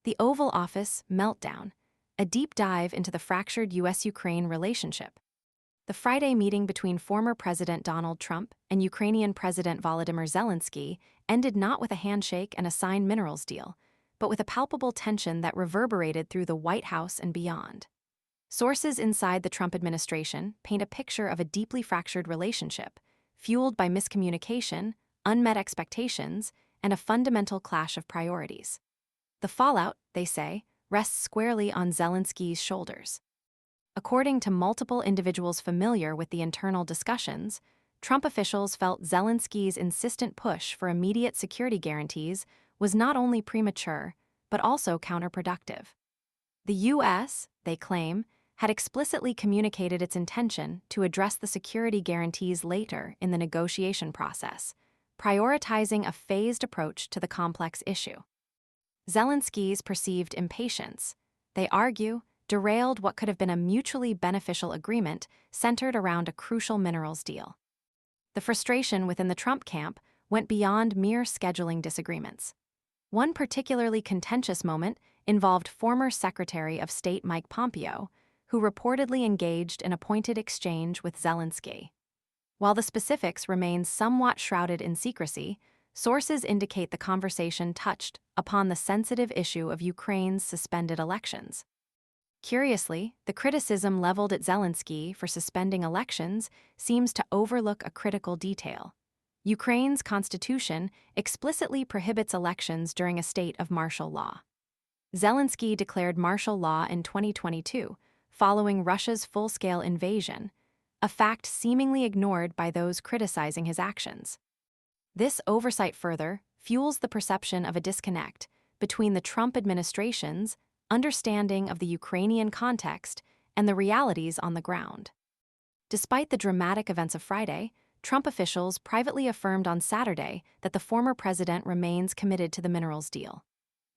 The Oval Office meltdown, a deep dive into the fractured US-Ukraine relationship. The Friday meeting between former President Donald Trump and Ukrainian President Volodymyr Zelenskyy ended not with a handshake and a signed minerals deal, but with a palpable tension that reverberated through the White House and beyond. Sources inside the Trump administration paint a picture of a deeply fractured relationship, fueled by miscommunication, unmet expectations, and a fundamental clash of priorities. The fallout, they say, rests squarely on Zelenskyy's shoulders. According to multiple individuals familiar with the internal discussions, Trump officials felt Zelenskyy's insistent push for immediate security guarantees was not only premature, but also counterproductive. The U.S., they claim, had explicitly communicated its intention to address the security guarantees later in the negotiation process, prioritizing a phased approach to the complex issue. Zelenskyy's perceived impatience, they argue, derailed what could have been a mutually beneficial agreement centered around a crucial minerals deal. The frustration within the Trump camp went beyond mere scheduling disagreements. One particularly contentious moment involved former Secretary of State Mike Pompeo, who reportedly engaged in a pointed exchange with Zelenskyy. While the specifics remain somewhat shrouded in secrecy, sources indicate the conversation touched upon the sensitive issue of Ukraine's suspended elections. Curiously, the criticism leveled at Zelenskyy for suspending elections seems to overlook a critical detail. Ukraine's constitution explicitly prohibits elections during a state of martial law. Zelenskyy declared martial law in 2022, following Russia's full-scale invasion, a fact seemingly ignored by those criticizing his actions. This oversight further fuels the perception of a disconnect between the Trump administration's understanding of the Ukrainian context and the realities on the ground. Despite the dramatic events of Friday, Trump officials privately affirmed on Saturday that the former president remains committed to the minerals deal.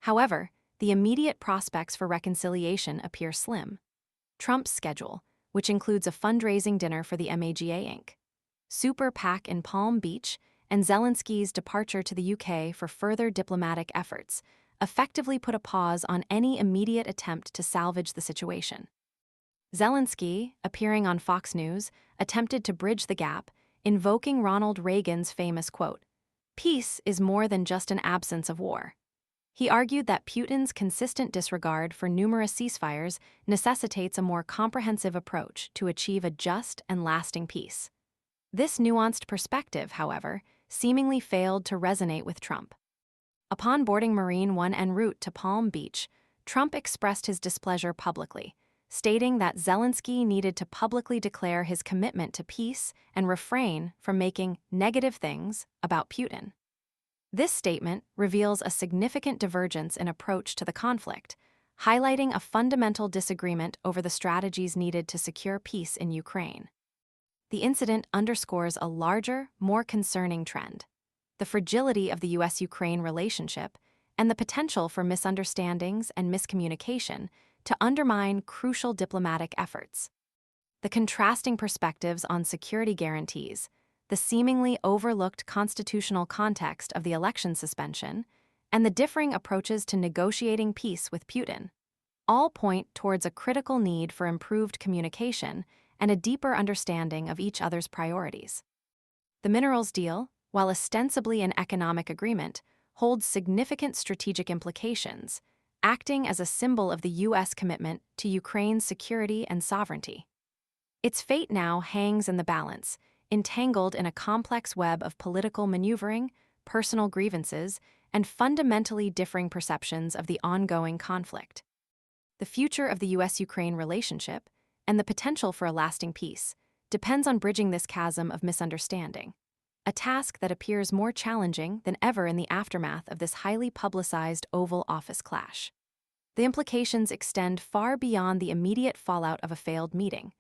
However, the immediate prospects for reconciliation appear slim. Trump's schedule, which includes a fundraising dinner for the MAGA Inc., Super PAC in Palm Beach, and Zelenskyy's departure to the UK for further diplomatic efforts, effectively put a pause on any immediate attempt to salvage the situation. Zelenskyy, appearing on Fox News, attempted to bridge the gap, invoking Ronald Reagan's famous quote, "Peace is more than just an absence of war." He argued that Putin's consistent disregard for numerous ceasefires necessitates a more comprehensive approach to achieve a just and lasting peace. This nuanced perspective, however, seemingly failed to resonate with Trump. Upon boarding Marine One en route to Palm Beach, Trump expressed his displeasure publicly, stating that Zelenskyy needed to publicly declare his commitment to peace and refrain from making negative things about Putin. This statement reveals a significant divergence in approach to the conflict, highlighting a fundamental disagreement over the strategies needed to secure peace in Ukraine. The incident underscores a larger, more concerning trend: the fragility of the US-Ukraine relationship and the potential for misunderstandings and miscommunication to undermine crucial diplomatic efforts. The contrasting perspectives on security guarantees, the seemingly overlooked constitutional context of the election suspension, and the differing approaches to negotiating peace with Putin, all point towards a critical need for improved communication and a deeper understanding of each other's priorities. The minerals deal, while ostensibly an economic agreement, holds significant strategic implications, acting as a symbol of the U.S. commitment to Ukraine's security and sovereignty. Its fate now hangs in the balance, entangled in a complex web of political maneuvering, personal grievances, and fundamentally differing perceptions of the ongoing conflict. The future of the U.S.-Ukraine relationship, and the potential for a lasting peace, depends on bridging this chasm of misunderstanding, a task that appears more challenging than ever in the aftermath of this highly publicized Oval Office clash. The implications extend far beyond the immediate fallout of a failed meeting.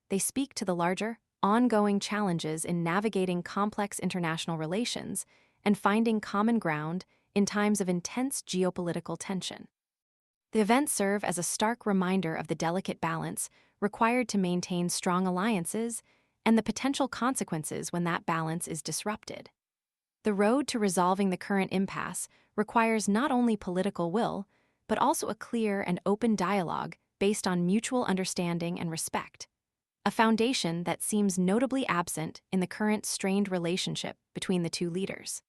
They speak to the larger, ongoing challenges in navigating complex international relations and finding common ground in times of intense geopolitical tension. The events serve as a stark reminder of the delicate balance required to maintain strong alliances and the potential consequences when that balance is disrupted. The road to resolving the current impasse requires not only political will, but also a clear and open dialogue based on mutual understanding and respect, a foundation that seems notably absent in the current strained relationship between the two leaders.